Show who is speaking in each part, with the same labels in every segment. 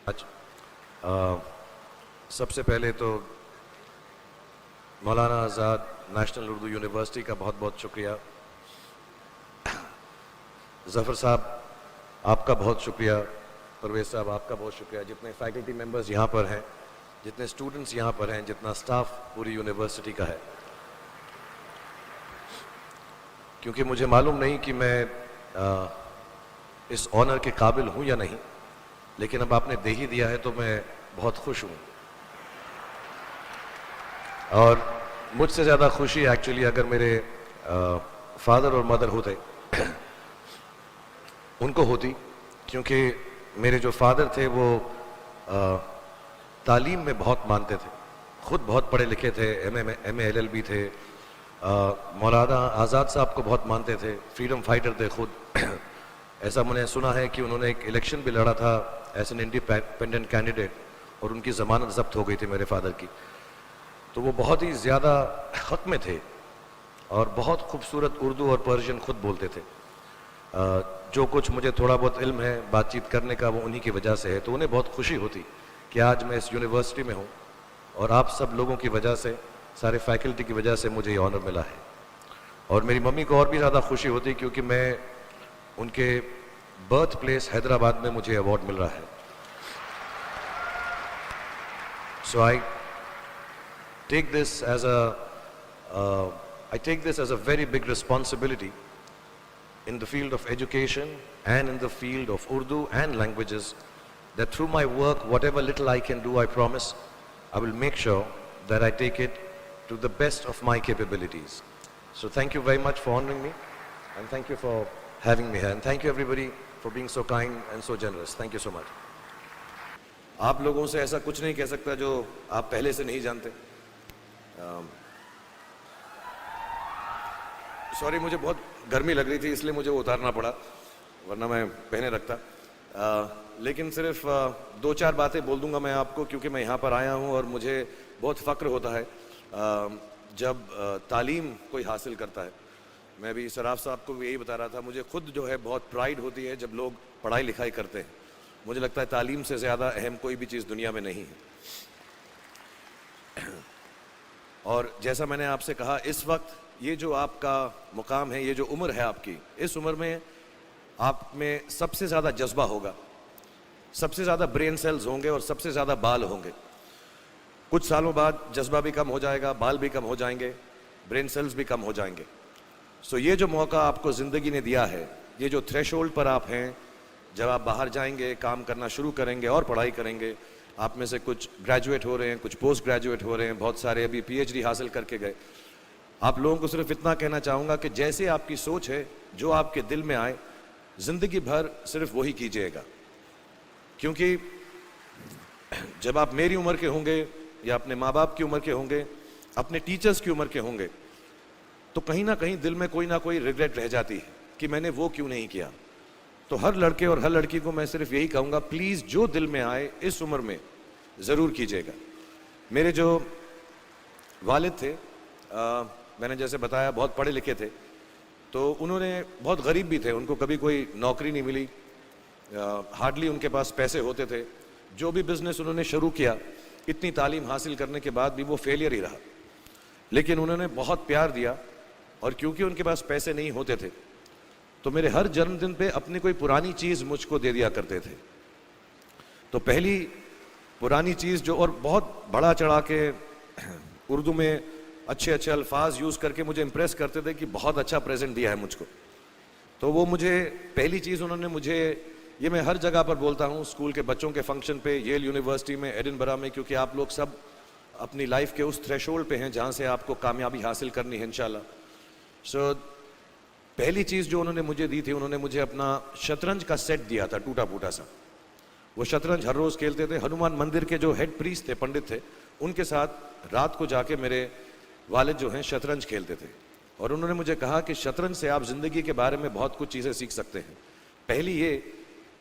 Speaker 1: आज सबसे पहले तो मौलाना आज़ाद नेशनल उर्दू यूनिवर्सिटी का बहुत बहुत शुक्रिया। ज़फ़र साहब आपका बहुत शुक्रिया, परवेज़ साहब आपका बहुत शुक्रिया, जितने फैकल्टी मेंबर्स यहाँ पर हैं, जितने स्टूडेंट्स यहाँ पर हैं, जितना स्टाफ पूरी यूनिवर्सिटी का है। क्योंकि मुझे मालूम नहीं कि मैं इस ऑनर के काबिल हूँ या नहीं, लेकिन अब आपने दे ही दिया है तो मैं बहुत खुश हूँ। और मुझसे ज़्यादा खुशी एक्चुअली अगर मेरे फादर और मदर होते उनको होती, क्योंकि मेरे जो फादर थे वो तालीम में बहुत मानते थे, खुद बहुत पढ़े लिखे थे, एमए एलएलबी थे। मौलाना आज़ाद साहब को बहुत मानते थे, फ्रीडम फाइटर थे खुद। ऐसा मैंने सुना है कि उन्होंने एक इलेक्शन भी लड़ा था एज एन इंडिपेंडेंट कैंडिडेट और उनकी ज़मानत ज़ब्त हो गई थी मेरे फादर की। तो वो बहुत ही ज़्यादा हक़ में थे और बहुत खूबसूरत उर्दू और पर्शियन खुद बोलते थे। जो कुछ मुझे थोड़ा बहुत इल्म है बातचीत करने का वो उन्हीं की वजह से है। तो उन्हें बहुत खुशी होती कि आज मैं इस यूनिवर्सिटी में हूँ और आप सब लोगों की वजह से, सारे फैकल्टी की वजह से मुझे ये ऑनर मिला है। और मेरी मम्मी को और भी ज़्यादा खुशी होती क्योंकि मैं उनके बर्थ प्लेस हैदराबाद में मुझे अवार्ड मिल रहा है। सो आई take this as a very big responsibility in the field of education and in the field of Urdu and languages, that through my work, whatever little I can do, I promise, I will make sure that I take it to the best of my capabilities. So thank you very much for honoring me, and thank you for having me here, and thank you everybody for being so kind and so generous. Thank you so much. आप लोगों से ऐसा कुछ नहीं कह सकता जो आप पहले से नहीं जानते। सॉरी, मुझे बहुत गर्मी लग रही थी इसलिए मुझे वो उतारना पड़ा, वरना मैं पहने रखता। लेकिन सिर्फ दो चार बातें बोल दूंगा मैं आपको, क्योंकि मैं यहाँ पर आया हूँ और मुझे बहुत फ़क्र होता है जब तालीम कोई हासिल करता है। मैं भी सराफ साहब को भी यही बता रहा था, मुझे खुद जो है बहुत प्राइड होती है जब लोग पढ़ाई लिखाई करते हैं। मुझे लगता है तालीम से ज़्यादा अहम कोई भी चीज़ दुनिया में नहीं है। और जैसा मैंने आपसे कहा, इस वक्त ये जो आपका मुकाम है, ये जो उम्र है आपकी, इस उम्र में आप में सबसे ज़्यादा जज्बा होगा, सबसे ज़्यादा ब्रेन सेल्स होंगे और सबसे ज़्यादा बाल होंगे। कुछ सालों बाद जज्बा भी कम हो जाएगा, बाल भी कम हो जाएंगे, ब्रेन सेल्स भी कम हो जाएंगे। सो ये जो मौका आपको ज़िंदगी ने दिया है, ये जो थ्रेशोल्ड पर आप हैं, जब आप बाहर जाएंगे, काम करना शुरू करेंगे और पढ़ाई करेंगे, आप में से कुछ ग्रेजुएट हो रहे हैं, कुछ पोस्ट ग्रेजुएट हो रहे हैं, बहुत सारे अभी पीएचडी हासिल करके गए। आप लोगों को सिर्फ इतना कहना चाहूँगा कि जैसे आपकी सोच है, जो आपके दिल में आए, ज़िंदगी भर सिर्फ वही कीजिएगा। क्योंकि जब आप मेरी उम्र के होंगे या अपने माँ बाप की उम्र के होंगे, अपने टीचर्स की उम्र के होंगे, तो कहीं ना कहीं दिल में कोई ना कोई रिग्रेट रह जाती है कि मैंने वो क्यों नहीं किया। तो हर लड़के और हर लड़की को मैं सिर्फ यही कहूँगा, प्लीज़ जो दिल में आए इस उम्र में ज़रूर कीजिएगा। मेरे जो वालिद थे, मैंने जैसे बताया, बहुत पढ़े लिखे थे, तो उन्होंने बहुत गरीब भी थे, उनको कभी कोई नौकरी नहीं मिली, हार्डली उनके पास पैसे होते थे। जो भी बिज़नेस उन्होंने शुरू किया, इतनी तालीम हासिल करने के बाद भी वो फेलियर ही रहा। लेकिन उन्होंने बहुत प्यार दिया, और क्योंकि उनके पास पैसे नहीं होते थे तो मेरे हर जन्मदिन पे अपनी कोई पुरानी चीज़ मुझको दे दिया करते थे। तो पहली पुरानी चीज़ जो, और बहुत बड़ा चढ़ा के उर्दू में अच्छे अच्छे अल्फाज यूज़ करके मुझे इम्प्रेस करते थे कि बहुत अच्छा प्रेजेंट दिया है मुझको। तो वो मुझे पहली चीज़ उन्होंने मुझे, ये मैं हर जगह पर बोलता हूँ, स्कूल के बच्चों के फंक्शन पे, येल यूनिवर्सिटी में, एडिनबरा में, क्योंकि आप लोग सब अपनी लाइफ के उस थ्रेशोल्ड पे हैं जहाँ से आपको कामयाबी हासिल करनी है इंशाल्लाह। सो पहली चीज़ जो उन्होंने मुझे दी थी, उन्होंने मुझे अपना शतरंज का सेट दिया था, टूटा फूटा सा। वो शतरंज हर रोज़ खेलते थे। हनुमान मंदिर के जो हेड प्रीस्ट थे, पंडित थे, उनके साथ रात को जाके मेरे वालिद जो हैं शतरंज खेलते थे। और उन्होंने मुझे कहा कि शतरंज से आप ज़िंदगी के बारे में बहुत कुछ चीज़ें सीख सकते हैं। पहली ये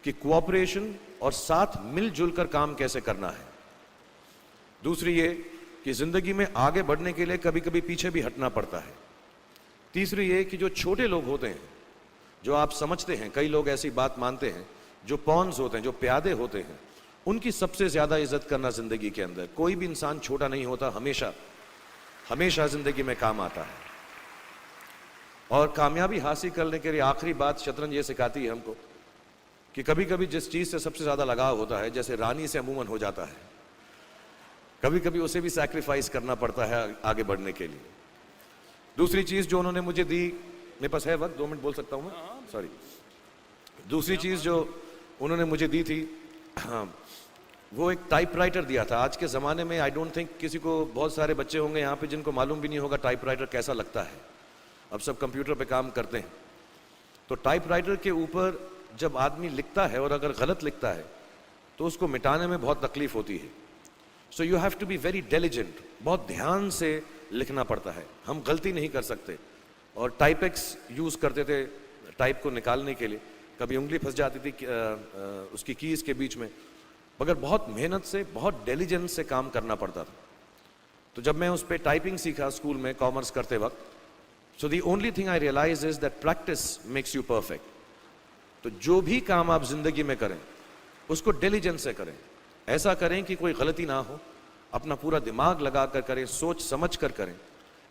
Speaker 1: कि कोऑपरेशन और साथ मिलजुल कर काम कैसे करना है। दूसरी ये कि ज़िंदगी में आगे बढ़ने के लिए कभी कभी पीछे भी हटना पड़ता है। तीसरी ये कि जो छोटे लोग होते हैं, जो आप समझते हैं, कई लोग ऐसी बात मानते हैं, जो पॉन्स होते हैं, जो प्यादे होते हैं, उनकी सबसे ज्यादा इज्जत करना जिंदगी के अंदर। कोई भी इंसान छोटा नहीं होता, हमेशा हमेशा जिंदगी में काम आता है। और कामयाबी हासिल करने के लिए आखिरी बात शतरंज ये सिखाती है हमको कि कभी कभी जिस चीज से सबसे ज्यादा लगाव होता है, जैसे रानी से अमूमन हो जाता है, कभी कभी उसे भी सैक्रिफाइस करना पड़ता है आगे बढ़ने के लिए। दूसरी चीज जो उन्होंने मुझे दी, मेरे पास है वक्त, 2 मिनट बोल सकता हूं मैं, सॉरी। दूसरी चीज जो उन्होंने मुझे दी थी, वो एक टाइपराइटर दिया था। आज के ज़माने में आई डोंट थिंक किसी को, बहुत सारे बच्चे होंगे यहाँ पे जिनको मालूम भी नहीं होगा टाइपराइटर कैसा लगता है। अब सब कंप्यूटर पे काम करते हैं। तो टाइपराइटर के ऊपर जब आदमी लिखता है और अगर गलत लिखता है तो उसको मिटाने में बहुत तकलीफ होती है। So you have to be very diligent, बहुत ध्यान से लिखना पड़ता है। हम गलती नहीं कर सकते। और टाइपेक्स यूज़ करते थे टाइप को निकालने के लिए, कभी उंगली फंस जाती थी उसकी कीज़ के बीच में, मगर बहुत मेहनत से, बहुत डिलिजेंस से काम करना पड़ता था। तो जब मैं उस पर टाइपिंग सीखा स्कूल में कॉमर्स करते वक्त, so the only thing I realize is that practice makes you perfect. तो जो भी काम आप जिंदगी में करें उसको डिलिजेंस से करें, ऐसा करें कि कोई गलती ना हो, अपना पूरा दिमाग लगा कर करें, सोच समझ कर करें।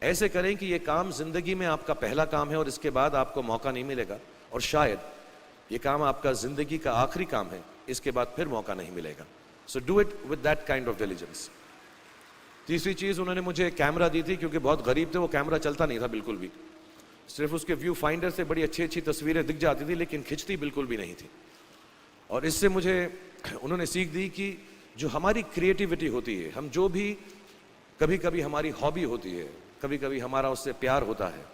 Speaker 1: ऐसे करें कि ये काम जिंदगी में आपका पहला काम है और इसके बाद आपको मौका नहीं मिलेगा, और शायद ये काम आपका जिंदगी का आखिरी काम है, इसके बाद फिर मौका नहीं मिलेगा। So do it with that kind of diligence. तीसरी चीज उन्होंने मुझे कैमरा दी थी, क्योंकि बहुत गरीब थे, वो कैमरा चलता नहीं था बिल्कुल भी। सिर्फ उसके व्यू फाइंडर से बड़ी अच्छी अच्छी तस्वीरें दिख जाती थी, लेकिन खिंचती बिल्कुल भी नहीं थी। और इससे मुझे उन्होंने सीख दी कि जो हमारी क्रिएटिविटी होती है, हम जो भी, कभी कभी हमारी हॉबी होती है, कभी कभी हमारा उससे प्यार होता है,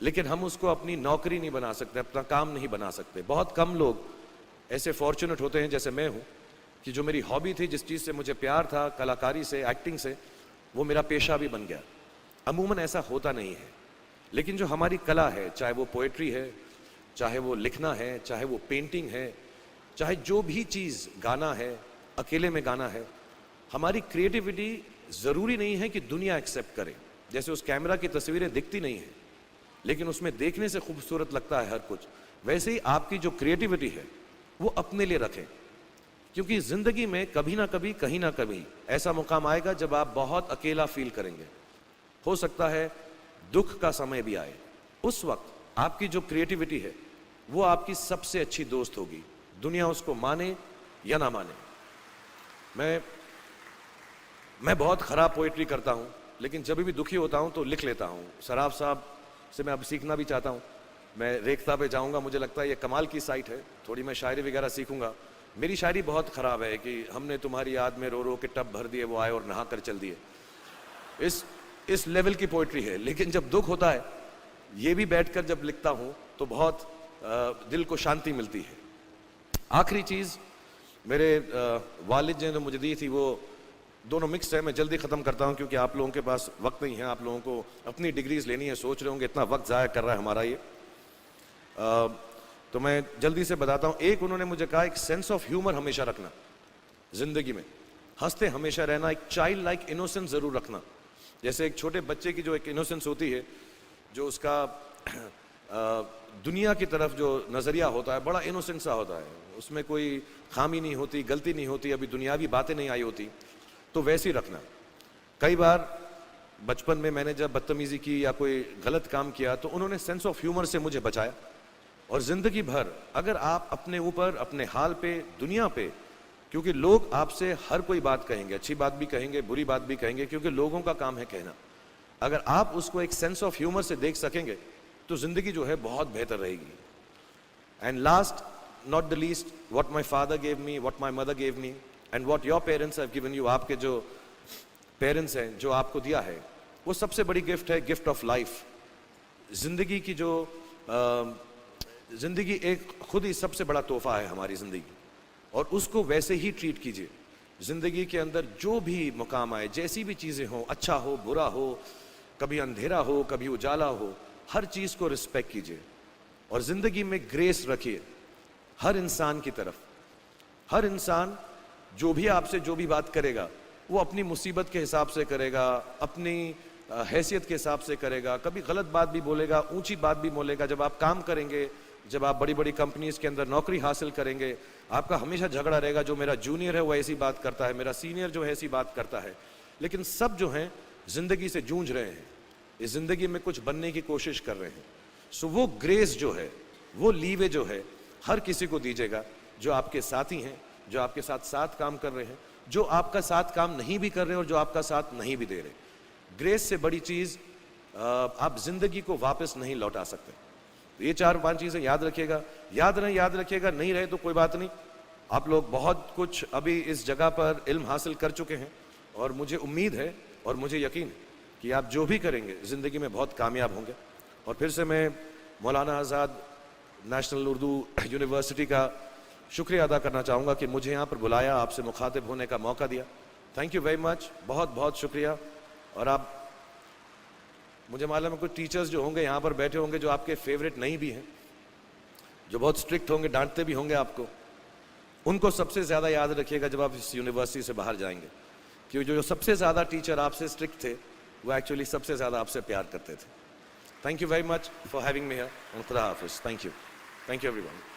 Speaker 1: लेकिन हम उसको अपनी नौकरी नहीं बना सकते, अपना काम नहीं बना सकते। बहुत कम लोग ऐसे फॉर्चुनेट होते हैं जैसे मैं हूँ कि जो मेरी हॉबी थी, जिस चीज़ से मुझे प्यार था, कलाकारी से, एक्टिंग से, वो मेरा पेशा भी बन गया। अमूमन ऐसा होता नहीं है, लेकिन जो हमारी कला है, चाहे वो पोएट्री है, चाहे वो लिखना है, चाहे वो पेंटिंग है, चाहे जो भी चीज़, गाना है, अकेले में गाना है, हमारी क्रिएटिविटी ज़रूरी नहीं है कि दुनिया एक्सेप्ट करे। जैसे उस कैमरा की तस्वीरें दिखती नहीं है, लेकिन उसमें देखने से खूबसूरत लगता है हर कुछ, वैसे ही आपकी जो क्रिएटिविटी है वो अपने लिए रखें। क्योंकि ज़िंदगी में कभी ना कभी, कहीं ना कभी ऐसा मुकाम आएगा जब आप बहुत अकेला फील करेंगे। हो सकता है दुख का समय भी आए, उस वक्त आपकी जो क्रिएटिविटी है वो आपकी सबसे अच्छी दोस्त होगी, दुनिया उसको माने या ना माने। मैं बहुत ख़राब पोइट्री करता हूँ, लेकिन जब भी दुखी होता हूँ तो लिख लेता हूँ। सराफ साहब से मैं अब सीखना भी चाहता हूँ। मैं रेख्ता पे जाऊँगा, मुझे लगता है ये कमाल की साइट है, थोड़ी मैं शायरी वगैरह सीखूंगा। मेरी शायरी बहुत ख़राब है कि हमने तुम्हारी याद में रो रो के टब भर दिए, वो आए और नहा कर चल दिए। इस लेवल की पोइट्री है। लेकिन जब दुख होता है, ये भी बैठकर जब लिखता हूँ तो बहुत दिल को शांति मिलती है। आखिरी चीज़ मेरे वालिद ने मुझे दी थी, वो दोनों मिक्स है। मैं जल्दी ख़त्म करता हूँ क्योंकि आप लोगों के पास वक्त नहीं है, आप लोगों को अपनी डिग्रीज लेनी है। सोच रहे होंगे इतना वक्त ज़ाया कर रहा है हमारा ये। तो मैं जल्दी से बताता हूँ। एक उन्होंने मुझे कहा, एक सेंस ऑफ ह्यूमर हमेशा रखना ज़िंदगी में, हंसते हमेशा रहना, एक चाइल्ड लाइक इनोसेंस ज़रूर रखना। जैसे एक छोटे बच्चे की जो एक इनोसेंस होती है, जो उसका दुनिया की तरफ जो नज़रिया होता है बड़ा इनोसेंट सा होता है, उसमें कोई खामी नहीं होती, गलती नहीं होती, अभी दुनियावी बातें नहीं आई होती, तो वैसे ही रखना। कई बार बचपन में मैंने जब बदतमीज़ी की या कोई गलत काम किया तो उन्होंने सेंस ऑफ ह्यूमर से मुझे बचाया। और ज़िंदगी भर अगर आप अपने ऊपर, अपने हाल पे, दुनिया पे, क्योंकि लोग आपसे हर कोई बात कहेंगे, अच्छी बात भी कहेंगे, बुरी बात भी कहेंगे, क्योंकि लोगों का काम है कहना। अगर आप उसको एक सेंस ऑफ ह्यूमर से देख सकेंगे तो ज़िंदगी जो है बहुत बेहतर रहेगी। And last not the least, what my father gave me, what my mother gave me and what your parents have given you. आपके जो पेरेंट्स हैं, जो आपको दिया है, वो सबसे बड़ी गिफ्ट है, गिफ्ट ऑफ लाइफ। ज़िंदगी की जो ज़िंदगी एक खुद ही सबसे बड़ा तोहफा है हमारी ज़िंदगी, और उसको वैसे ही ट्रीट कीजिए। ज़िंदगी के अंदर जो भी मुकाम आए, जैसी भी चीज़ें हों, अच्छा हो, बुरा हो, कभी अंधेरा हो, कभी उजाला हो, हर चीज़ को रिस्पेक्ट कीजिए। और ज़िंदगी में ग्रेस रखिए हर इंसान की तरफ। हर इंसान जो भी आपसे जो भी बात करेगा, वो अपनी मुसीबत के हिसाब से करेगा, अपनी हैसियत के हिसाब से करेगा। कभी गलत बात भी बोलेगा, ऊंची बात भी बोलेगा। जब आप काम करेंगे, जब आप बड़ी बड़ी कंपनीज के अंदर नौकरी हासिल करेंगे, आपका हमेशा झगड़ा रहेगा, जो मेरा जूनियर है वो ऐसी बात करता है, मेरा सीनियर जो है ऐसी बात करता है। लेकिन सब जो हैं जिंदगी से जूझ रहे हैं, इस जिंदगी में कुछ बनने की कोशिश कर रहे हैं। सो वो ग्रेस जो है, वो लीवे जो है, हर किसी को दीजिएगा जो आपके साथी हैं, जो आपके साथ साथ काम कर रहे हैं, जो आपका साथ काम नहीं भी कर रहे हैं और जो आपका साथ नहीं भी दे रहे। ग्रेस से बड़ी चीज आप जिंदगी को वापस नहीं लौटा सकते। तो ये 4-5 चीजें याद रखिएगा। याद रखिएगा, नहीं रहे तो कोई बात नहीं। आप लोग बहुत कुछ अभी इस जगह पर इल्म हासिल कर चुके हैं और मुझे उम्मीद है और मुझे यकीन है कि आप जो भी करेंगे जिंदगी में बहुत कामयाब होंगे। और फिर से मैं मौलाना आज़ाद नेशनल उर्दू यूनिवर्सिटी का शुक्रिया अदा करना चाहूँगा कि मुझे यहाँ पर बुलाया, आपसे मुखातिब होने का मौका दिया। थैंक यू वेरी मच, बहुत बहुत शुक्रिया। और आप, मुझे मालूम है कुछ टीचर्स जो होंगे यहाँ पर बैठे होंगे जो आपके फेवरेट नहीं भी हैं, जो बहुत स्ट्रिक्ट होंगे, डांटते भी होंगे आपको, उनको सबसे ज़्यादा याद रखिएगा जब आप इस यूनिवर्सिटी से बाहर जाएंगे, क्योंकि जो सबसे ज़्यादा टीचर आपसे स्ट्रिक्ट थे वो एक्चुअली सबसे ज़्यादा आपसे प्यार करते थे। Thank you very much for having me here, and खुदा हाफिज़। Thank you everyone.